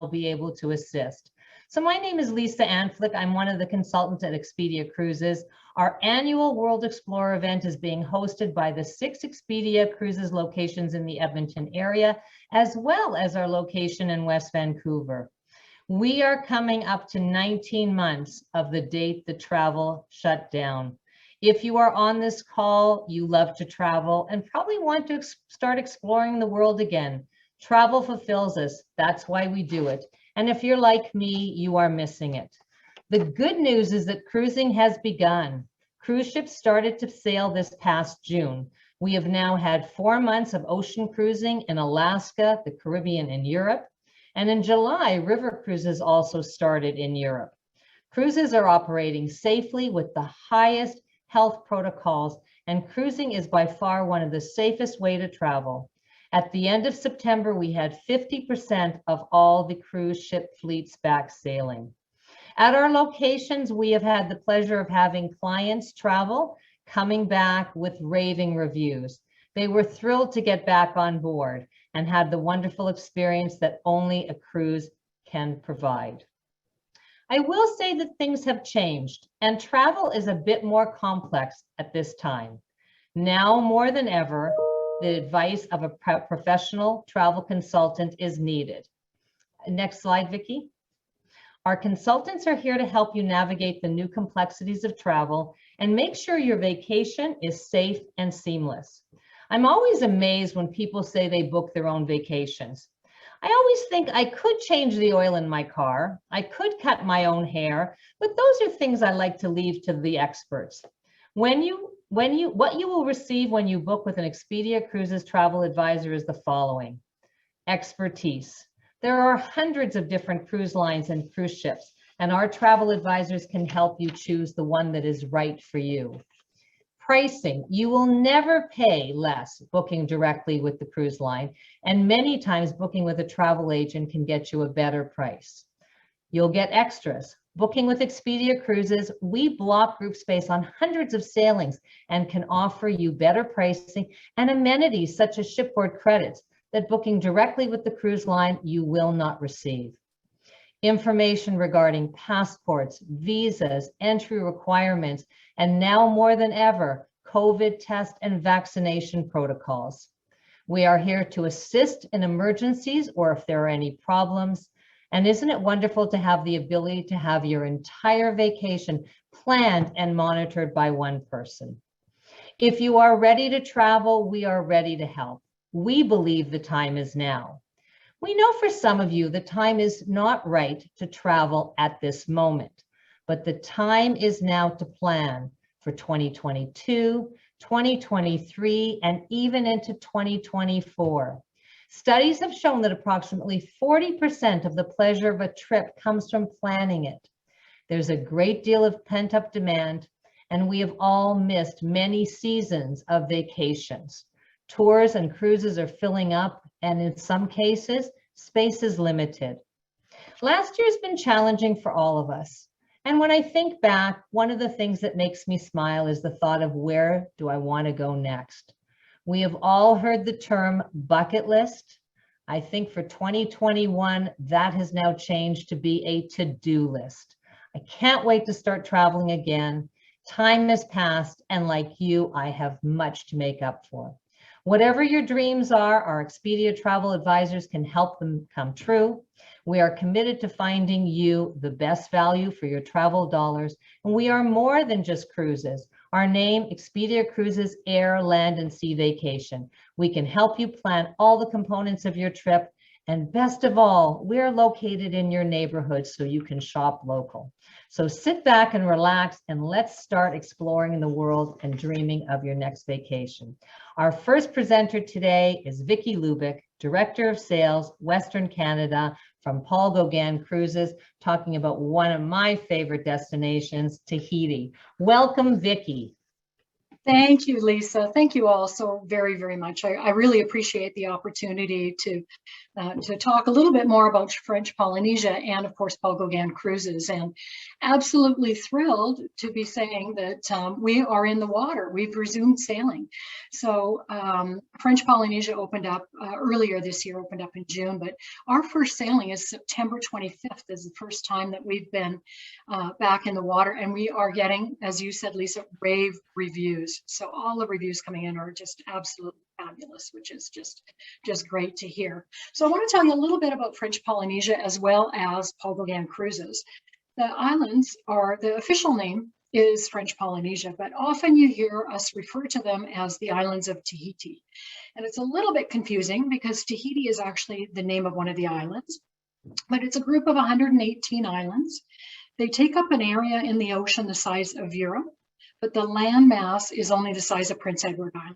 be able to assist. So my name is Lisa Anflick. I'm one of the consultants at Expedia Cruises. Our annual World Explorer event is being hosted by the 6 Expedia Cruises locations in the Edmonton area, as well as our location in West Vancouver. We are coming up to 19 months of the date the travel shut down. If you are on this call, you love to travel and probably want to start exploring the world again. Travel fulfills us. That's why we do it. And if you're like me, you are missing it. The good news is that cruising has begun. Cruise ships started to sail this past June. We have now had 4 months of ocean cruising in Alaska, the Caribbean, and Europe. And in July, river cruises also started in Europe. Cruises are operating safely with the highest health protocols, and cruising is by far one of the safest way to travel. At the end of September, we had 50% of all the cruise ship fleets back sailing. At our locations, we have had the pleasure of having clients travel, coming back with raving reviews. They were thrilled to get back on board and had the wonderful experience that only a cruise can provide. I will say that things have changed and travel is a bit more complex at this time. Now more than ever, the advice of a professional travel consultant is needed. Next slide, Vicki. Our consultants are here to help you navigate the new complexities of travel and make sure your vacation is safe and seamless. I'm always amazed when people say they book their own vacations. I always think I could change the oil in my car, I could cut my own hair, but those are things I like to leave to the experts. What you will receive when you book with an Expedia Cruises travel advisor is the following. Expertise. There are hundreds of different cruise lines and cruise ships, and our travel advisors can help you choose the one that is right for you. Pricing. You will never pay less booking directly with the cruise line, and many times booking with a travel agent can get you a better price. You'll get extras. Booking with Expedia Cruises, we block group space on hundreds of sailings and can offer you better pricing and amenities such as shipboard credits that booking directly with the cruise line you will not receive. Information regarding passports, visas, entry requirements, and now more than ever, COVID test and vaccination protocols. We are here to assist in emergencies or if there are any problems. And isn't it wonderful to have the ability to have your entire vacation planned and monitored by one person? If you are ready to travel, we are ready to help. We believe the time is now. We know for some of you, the time is not right to travel at this moment, but the time is now to plan for 2022, 2023, and even into 2024. Studies have shown that approximately 40% of the pleasure of a trip comes from planning it. There's a great deal of pent-up demand, and we have all missed many seasons of vacations. Tours and cruises are filling up, and in some cases, space is limited. Last year's been challenging for all of us. And when I think back, one of the things that makes me smile is the thought of where do I want to go next? We have all heard the term bucket list. I think for 2021, that has now changed to be a to-do list. I can't wait to start traveling again. Time has passed, and like you, I have much to make up for. Whatever your dreams are, our Expedia travel advisors can help them come true. We are committed to finding you the best value for your travel dollars, and we are more than just cruises. Our name, Expedia Cruises, Air, Land, and Sea Vacation. We can help you plan all the components of your trip, and best of all, we're located in your neighborhood so you can shop local. So sit back and relax, and let's start exploring the world and dreaming of your next vacation. Our first presenter today is Vicki Lubick, Director of Sales, Western Canada, from Paul Gauguin Cruises, talking about one of my favorite destinations, Tahiti. Welcome, Vicki. Thank you, Lisa. Thank you all so very, very much. I really appreciate the opportunity to talk a little bit more about French Polynesia and, of course, Paul Gauguin Cruises. And absolutely thrilled to be saying that we are in the water. We've resumed sailing. So French Polynesia opened up earlier this year, opened up in June, but our first sailing is September 25th, is the first time that we've been back in the water. And we are getting, as you said, Lisa, rave reviews. So all the reviews coming in are just absolutely fabulous, which is just great to hear. So I want to tell you a little bit about French Polynesia as well as Paul Gauguin Cruises. The islands are, the official name is French Polynesia, but often you hear us refer to them as the islands of Tahiti. And it's a little bit confusing because Tahiti is actually the name of one of the islands, but it's a group of 118 islands. They take up an area in the ocean the size of Europe, but the land mass is only the size of Prince Edward Island,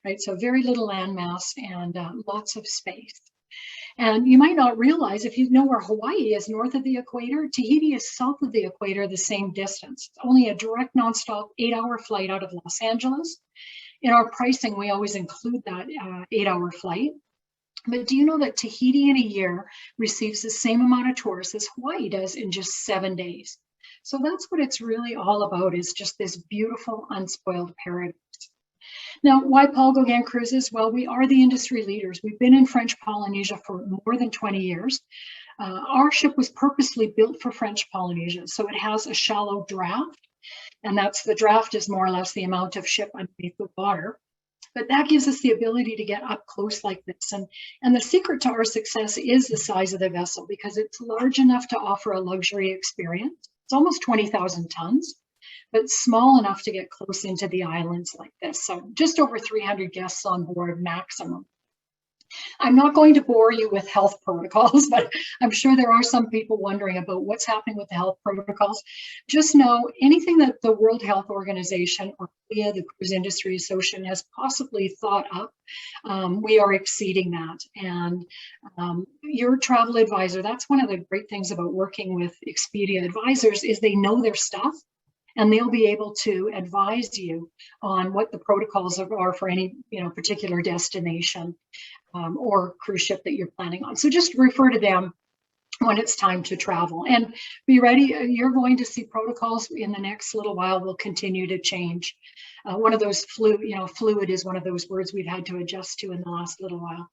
right? So very little land mass and lots of space. And you might not realize, if you know where Hawaii is north of the equator, Tahiti is south of the equator, the same distance. It's only a direct nonstop 8-hour flight out of Los Angeles. In our pricing, we always include that 8-hour flight. But do you know that Tahiti in a year receives the same amount of tourists as Hawaii does in just 7 days? So that's what it's really all about, is just this beautiful, unspoiled paradise. Now, why Paul Gauguin Cruises? Well, we are the industry leaders. We've been in French Polynesia for more than 20 years. Our ship was purposely built for French Polynesia, so it has a shallow draft, and the draft is more or less the amount of ship underneath the water. But that gives us the ability to get up close like this. And the secret to our success is the size of the vessel, because it's large enough to offer a luxury experience. It's almost 20,000 tons, but small enough to get close into the islands like this. So just over 300 guests on board maximum. I'm not going to bore you with health protocols, but I'm sure there are some people wondering about what's happening with the health protocols. Just know anything that the World Health Organization or CLIA, the Cruise Industry Association, has possibly thought up, we are exceeding that. And your travel advisor, that's one of the great things about working with Expedia advisors, is they know their stuff. And they'll be able to advise you on what the protocols are for any particular destination or cruise ship that you're planning on. So just refer to them when it's time to travel, and be ready. You're going to see protocols in the next little while will continue to change. One of those fluid is one of those words we've had to adjust to in the last little while.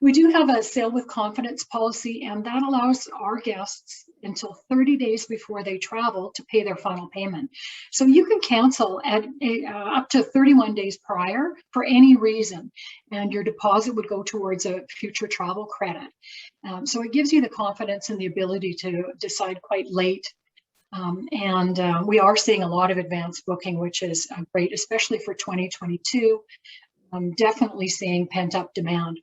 We do have a sail with confidence policy, and that allows our guests until 30 days before they travel to pay their final payment. So you can cancel at up to 31 days prior for any reason, and your deposit would go towards a future travel credit. So it gives you the confidence and the ability to decide quite late. We are seeing a lot of advanced booking, which is great, especially for 2022. Definitely seeing pent-up demand.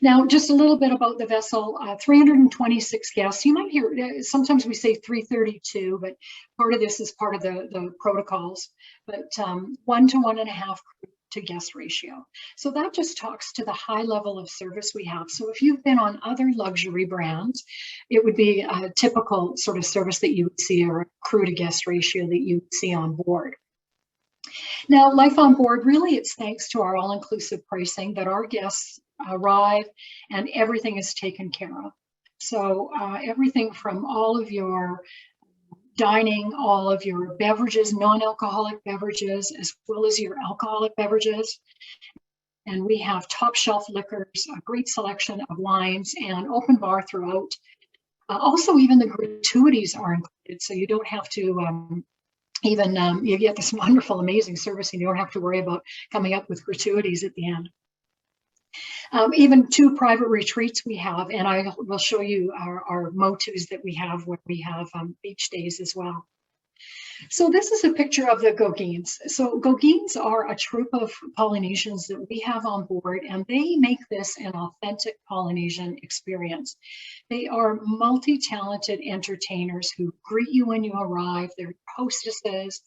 Now, just a little bit about the vessel, 326 guests. You might hear, sometimes we say 332, but part of this is part of the protocols, but 1 to 1.5 to guest ratio. So that just talks to the high level of service we have. So if you've been on other luxury brands, it would be a typical sort of service that you would see, or a crew to guest ratio that you would see on board. Now, life on board, really it's thanks to our all-inclusive pricing that our guests arrive and everything is taken care of. So everything from all of your dining, all of your beverages, non-alcoholic beverages, as well as your alcoholic beverages. And we have top shelf liquors, a great selection of wines, and open bar throughout. Also, even the gratuities are included, so you don't have to you get this wonderful, amazing service, and you don't have to worry about coming up with gratuities at the end. Even 2 private retreats we have, and I will show you our motus that we have when we have beach days as well. So this is a picture of the Gogans. So Gogans are a troupe of Polynesians that we have on board, and they make this an authentic Polynesian experience. They are multi-talented entertainers who greet you when you arrive. They're hostesses.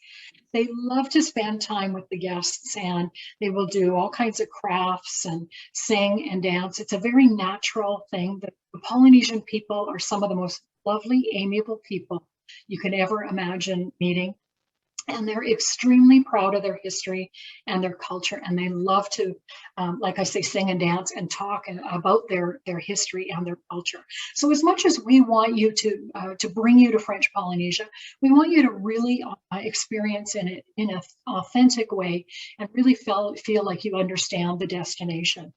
They love to spend time with the guests, and they will do all kinds of crafts and sing and dance. It's a very natural thing. The Polynesian people are some of the most lovely, amiable people you can ever imagine meeting. And they're extremely proud of their history and their culture, and they love to, like I say, sing and dance and talk about their history and their culture. So as much as we want you to bring you to French Polynesia, we want you to really experience it in an authentic way and really feel like you understand the destination.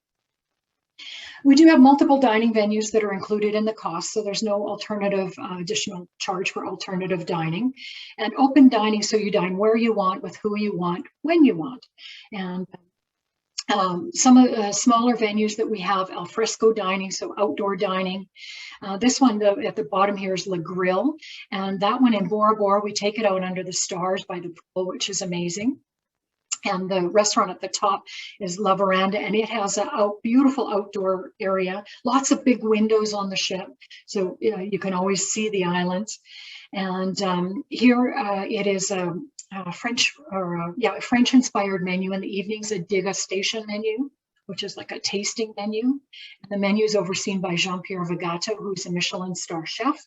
We do have multiple dining venues that are included in the cost, so there's no alternative additional charge for alternative dining. And open dining, so you dine where you want, with who you want, when you want. And some of the smaller venues that we have, Alfresco Dining, so outdoor dining. This one at the bottom here is La Grill, and that one in Bora, we take it out under the stars by the pool, which is amazing. And the restaurant at the top is La Veranda, and it has a beautiful outdoor area, lots of big windows on the ship, so you can always see the islands. And here it is a French-inspired menu in the evenings, a degustation menu, which is like a tasting menu. And the menu is overseen by Jean-Pierre Vagato, who's a Michelin star chef.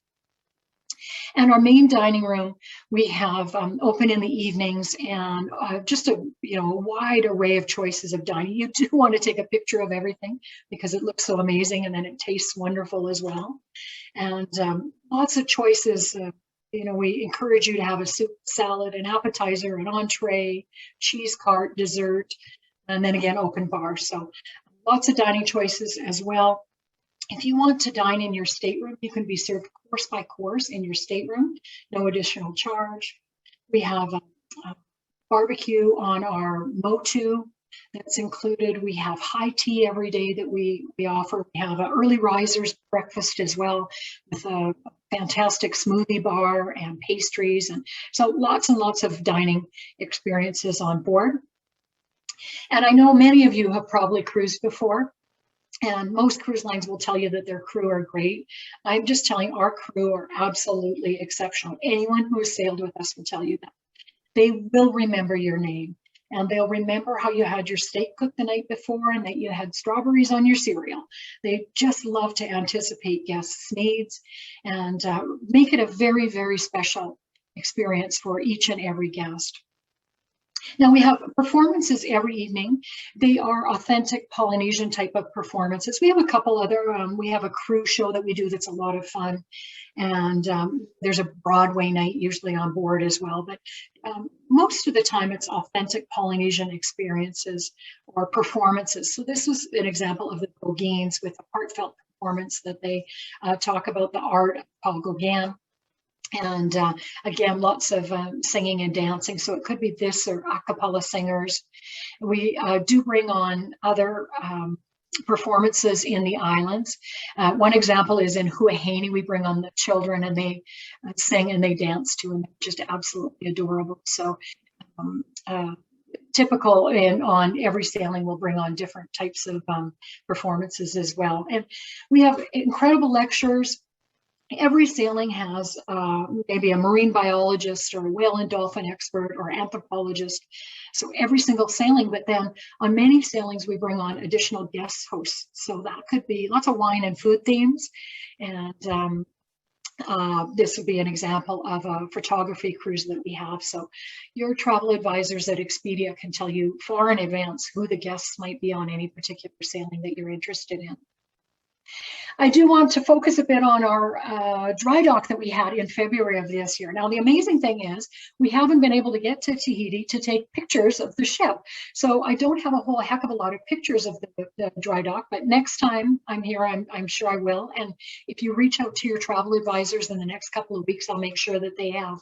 And our main dining room, we have open in the evenings, and just a wide array of choices of dining. You do want to take a picture of everything because it looks so amazing, and then it tastes wonderful as well. And lots of choices. We encourage you to have a soup, salad, an appetizer, an entree, cheese cart, dessert, and then again open bar. So lots of dining choices as well. If you want to dine in your stateroom, you can be served course by course in your stateroom, no additional charge. We have a barbecue on our motu that's included. We have high tea every day that we offer. We have an early risers breakfast as well, with a fantastic smoothie bar and pastries. And so lots and lots of dining experiences on board. And I know many of you have probably cruised before. And most cruise lines will tell you that their crew are great. I'm just telling our crew are absolutely exceptional. Anyone who has sailed with us will tell you that. They will remember your name, and they'll remember how you had your steak cooked the night before and that you had strawberries on your cereal. They just love to anticipate guests' needs and make it a very, very special experience for each and every guest. Now we have performances every evening. They are authentic Polynesian type of performances. We have a couple other, we have a cruise show that we do that's a lot of fun. And there's a Broadway night usually on board as well. But most of the time it's authentic Polynesian experiences or performances. So this is an example of the Gogans with a heartfelt performance that they talk about the art of Paul Gauguin. And again, lots of singing and dancing. So it could be this or a cappella singers. We do bring on other performances in the islands. One example is in Huahine. We bring on the children and they sing and they dance too, and they're just absolutely adorable. So typical on every sailing, we'll bring on different types of performances as well. And we have incredible lectures. Every sailing has maybe a marine biologist or a whale and dolphin expert or anthropologist. So every single sailing, but then on many sailings, we bring on additional guest hosts. So that could be lots of wine and food themes. And this would be an example of a photography cruise that we have. So your travel advisors at Expedia can tell you far in advance who the guests might be on any particular sailing that you're interested in. I do want to focus a bit on our dry dock that we had in February of this year. Now, the amazing thing is we haven't been able to get to Tahiti to take pictures of the ship. So I don't have a whole heck of a lot of pictures of the dry dock, but next time I'm here, I'm sure I will. And if you reach out to your travel advisors in the next couple of weeks, I'll make sure that they have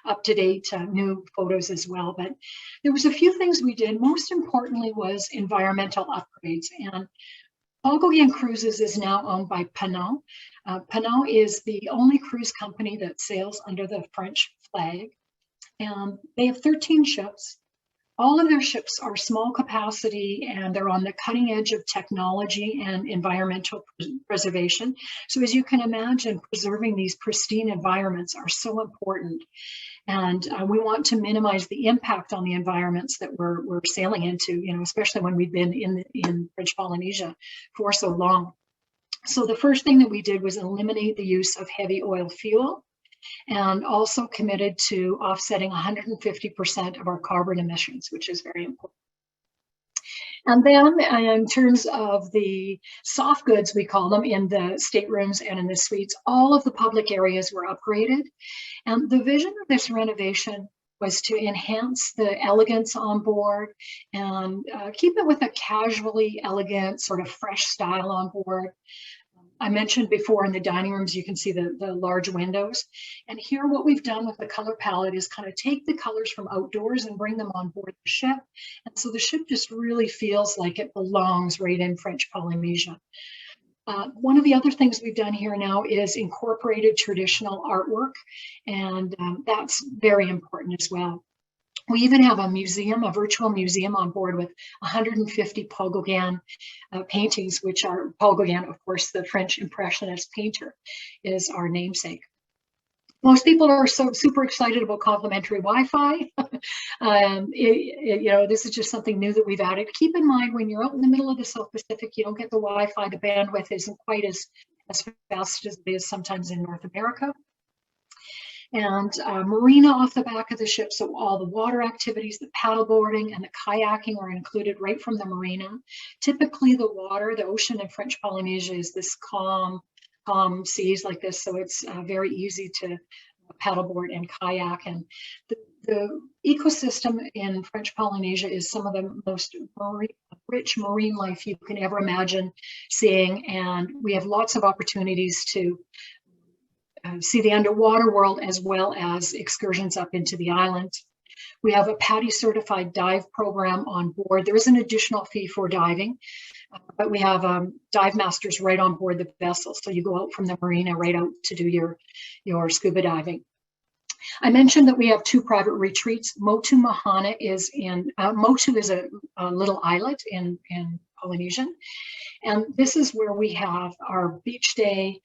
up-to-date new photos as well. But there was a few things we did. Most importantly was environmental upgrades. And Paul Gauguin Cruises is now owned by Penang. Penang is the only cruise company that sails under the French flag. And they have 13 ships. All of their ships are small capacity and they're on the cutting edge of technology and environmental preservation. So as you can imagine, preserving these pristine environments are so important. And we want to minimize the impact on the environments that we're sailing into, especially when we've been in French Polynesia for so long. So the first thing that we did was eliminate the use of heavy oil fuel. and also committed to offsetting 150% of our carbon emissions, which is very important. And then in terms of the soft goods, we call them, in the staterooms and in the suites, all of the public areas were upgraded. And the vision of this renovation was to enhance the elegance on board and keep it with a casually elegant, sort of fresh style on board. I mentioned before in the dining rooms, you can see the large windows. And here what we've done with the color palette is kind of take the colors from outdoors and bring them on board the ship. And so the ship just really feels like it belongs right in French Polynesia. One of the other things we've done here now is incorporated traditional artwork, and that's very important as well. We even have a museum, a virtual museum on board with 150 Paul Gauguin paintings, which are Paul Gauguin, of course, the French Impressionist painter, is our namesake. Most people are so super excited about complimentary Wi-Fi. This is just something new that we've added. Keep in mind, when you're out in the middle of the South Pacific, you don't get the Wi-Fi. The bandwidth isn't quite as fast as it is sometimes in North America. And marina off the back of the ship, so all the water activities, the paddleboarding and the kayaking are included right from the marina. Typically the water, the ocean in French Polynesia is this calm seas like this, so it's very easy to paddleboard and kayak. And the ecosystem in French Polynesia is some of the most rich marine life you can ever imagine seeing, and we have lots of opportunities to see the underwater world as well as excursions up into the island. We have a PADI certified dive program on board. There is an additional fee for diving, but we have dive masters right on board the vessel. So you go out from the marina right out to do your scuba diving. I mentioned that we have 2 private retreats. Motu Mahana is in, Motu is a little islet in Polynesian. And this is where we have our beach day.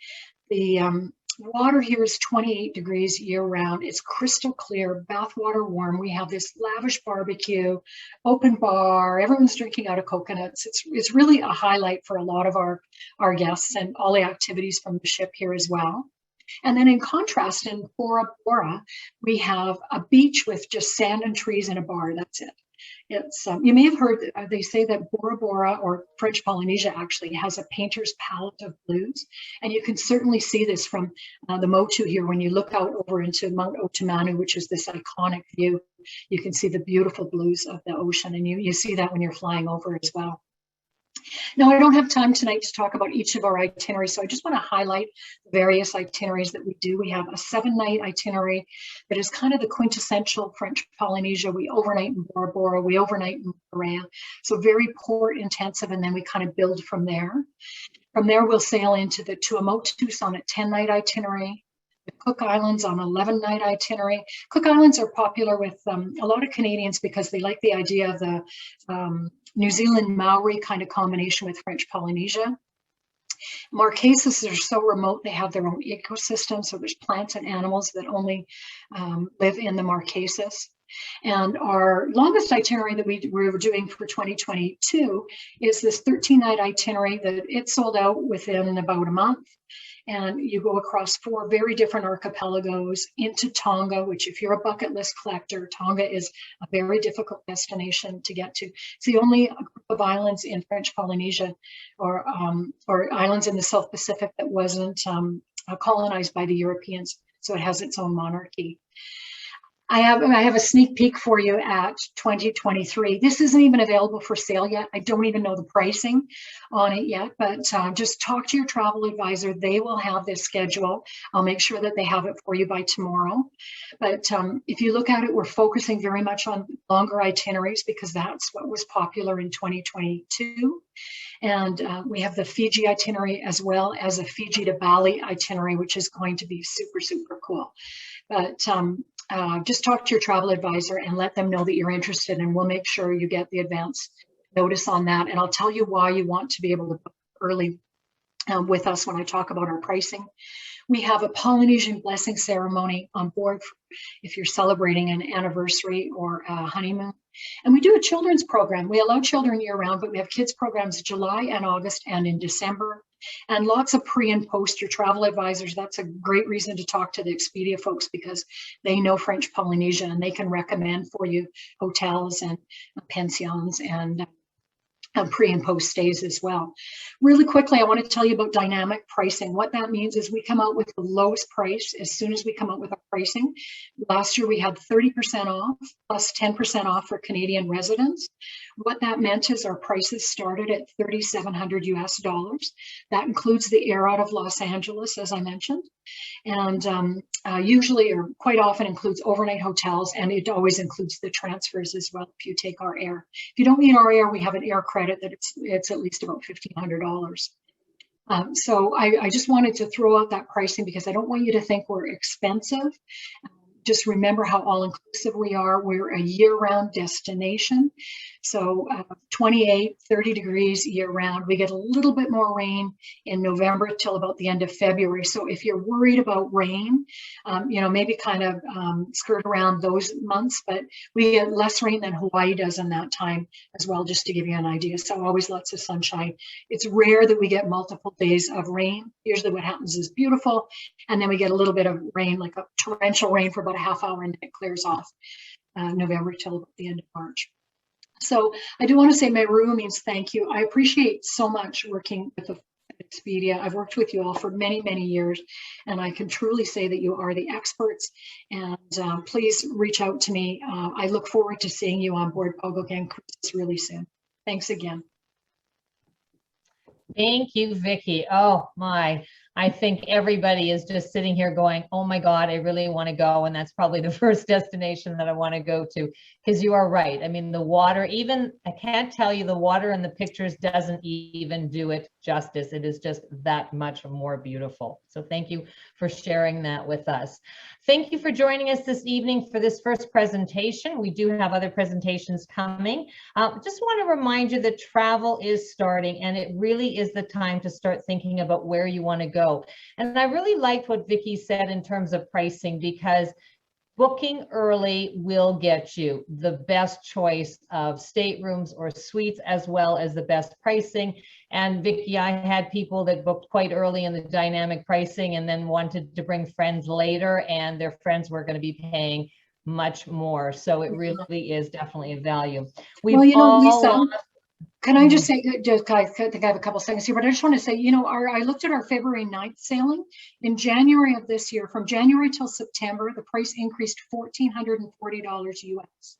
The water here is 28 degrees year round. It's crystal clear, bathwater warm. We have this lavish barbecue, open bar, everyone's drinking out of coconuts. It's really a highlight for a lot of our guests, and all the activities from the ship here as well. And then in contrast, in Bora, we have a beach with just sand and trees and a bar. That's it. It's you may have heard they say that Bora, or French Polynesia, actually has a painter's palette of blues, and you can certainly see this from the Motu here. When you look out over into Mount Otamanu, which is this iconic view, you can see the beautiful blues of the ocean, and you see that when you're flying over as well. Now, I don't have time tonight to talk about each of our itineraries, so I just want to highlight the various itineraries that we do. We have a 7-night itinerary that is kind of the quintessential French Polynesia. We overnight in Bora, we overnight in Bora, so very port intensive, and then we kind of build from there. From there, we'll sail into the Tuamotus on a 10-night itinerary, the Cook Islands on an 11-night itinerary. Cook Islands are popular with a lot of Canadians because they like the idea of the New Zealand Maori kind of combination with French Polynesia. Marquesas are so remote, they have their own ecosystem, so there's plants and animals that only live in the Marquesas. And our longest itinerary that we were doing for 2022 is this 13-night itinerary that it sold out within about a month. And you go across 4 very different archipelagos into Tonga, which, if you're a bucket list collector, Tonga is a very difficult destination to get to. It's the only group of islands in French Polynesia, or islands in the South Pacific, that wasn't colonized by the Europeans. So it has its own monarchy. I have a sneak peek for you at 2023. This isn't even available for sale yet. I don't even know the pricing on it yet, but just talk to your travel advisor. They will have this schedule. I'll make sure that they have it for you by tomorrow. But if you look at it, we're focusing very much on longer itineraries because that's what was popular in 2022. And we have the Fiji itinerary as well as a Fiji to Bali itinerary, which is going to be super, super cool. But just talk to your travel advisor and let them know that you're interested, and we'll make sure you get the advance notice on that. And I'll tell you why you want to be able to book early with us when I talk about our pricing. We have a Polynesian blessing ceremony on board if you're celebrating an anniversary or a honeymoon. And we do a children's program. We allow children year round, but we have kids programs July and August and in December. and lots of pre and post your travel advisors. That's a great reason to talk to the Expedia folks because they know French Polynesia and they can recommend for you hotels and pensions and pre and post stays as well. Really quickly, I want to tell you about dynamic pricing. What that means is we come out with the lowest price as soon as we come out with our pricing. Last year we had 30% off plus 10% off for Canadian residents. What that meant is our prices started at $3,700 US. That includes the air out of Los Angeles, as I mentioned, and usually or quite often includes overnight hotels, and it always includes the transfers as well if you take our air. If you don't need our air, we have an air credit that it's at least about $1,500. So I just wanted to throw out that pricing because I don't want you to think we're expensive. Just remember how all-inclusive we are. We're a year-round destination. So 28, 30 degrees year-round. We get a little bit more rain in November till about the end of February. So if you're worried about rain, maybe kind of skirt around those months, but we get less rain than Hawaii does in that time as well, just to give you an idea. So always lots of sunshine. It's rare that we get multiple days of rain. Usually what happens is beautiful, and then we get a little bit of rain, like a torrential rain for about a half hour, and it clears off November till about the end of March. So I do want to say Meru means thank you. I appreciate so much working with Expedia. I've worked with you all for many, many years, and I can truly say that you are the experts, and please reach out to me. I look forward to seeing you on board Paul Gauguin Cruises really soon. Thanks again. Thank you, Vicki. Oh my, I think everybody is just sitting here going, oh my God, I really want to go. And that's probably the first destination that I want to go to, because you are right. I mean, the water, even, I can't tell you, the water in the pictures doesn't even do it justice. It is just that much more beautiful. So thank you for sharing that with us. Thank you for joining us this evening for this first presentation. We do have other presentations coming. Just want to remind you that travel is starting, and it really is the time to start thinking about where you want to go. And I really liked what Vicki said in terms of pricing, because booking early will get you the best choice of staterooms or suites, as well as the best pricing. And Vicki, I had people that booked quite early in the dynamic pricing and then wanted to bring friends later, and their friends were going to be paying much more. So it really is definitely a value. Well, Lisa, can I just say, I think I have a couple seconds here, but I just want to say, I looked at our February 9th sailing. In January of this year, from January till September, the price increased $1,440 US.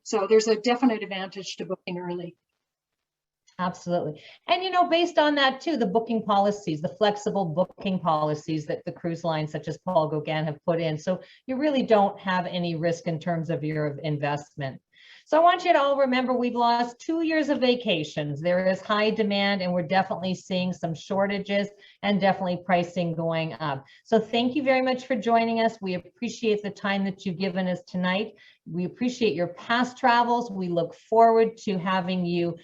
So there's a definite advantage to booking early. Absolutely. And, based on that too, the booking policies, the flexible booking policies that the cruise lines such as Paul Gauguin have put in. So you really don't have any risk in terms of your investment. So I want you to all remember, we've lost 2 years of vacations. There is high demand, and we're definitely seeing some shortages and definitely pricing going up. So thank you very much for joining us. We appreciate the time that you've given us tonight. We appreciate your past travels. We look forward to having you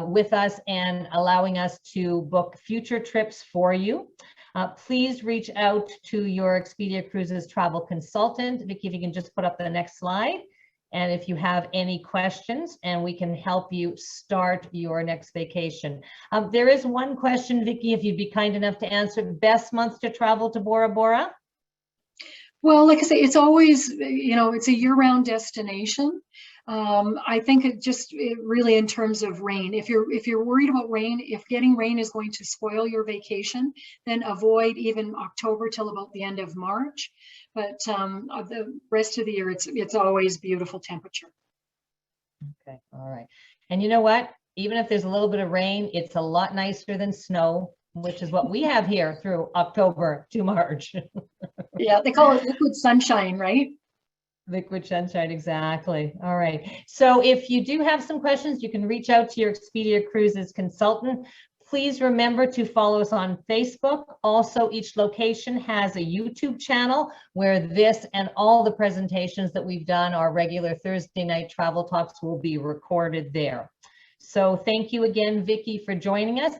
with us and allowing us to book future trips for you. Please reach out to your Expedia Cruises travel consultant. Vicki, if you can just put up the next slide. And if you have any questions, and we can help you start your next vacation. There is one question, Vicki, if you'd be kind enough to answer. Best month to travel to Bora Bora? Well, like I say, it's always, it's a year-round destination. I think it really in terms of rain. If you're worried about rain, if getting rain is going to spoil your vacation, then avoid even October till about the end of March. But the rest of the year, it's always beautiful temperature. Okay, all right. And you know what? Even if there's a little bit of rain, it's a lot nicer than snow, which is what we have here through October to March. Yeah, they call it liquid sunshine, right? Liquid sunshine, exactly. All right. So if you do have some questions, you can reach out to your Expedia Cruises consultant. Please remember to follow us on Facebook. Also, each location has a YouTube channel where this and all the presentations that we've done, our regular Thursday night travel talks, will be recorded there. So thank you again, Vicki, for joining us.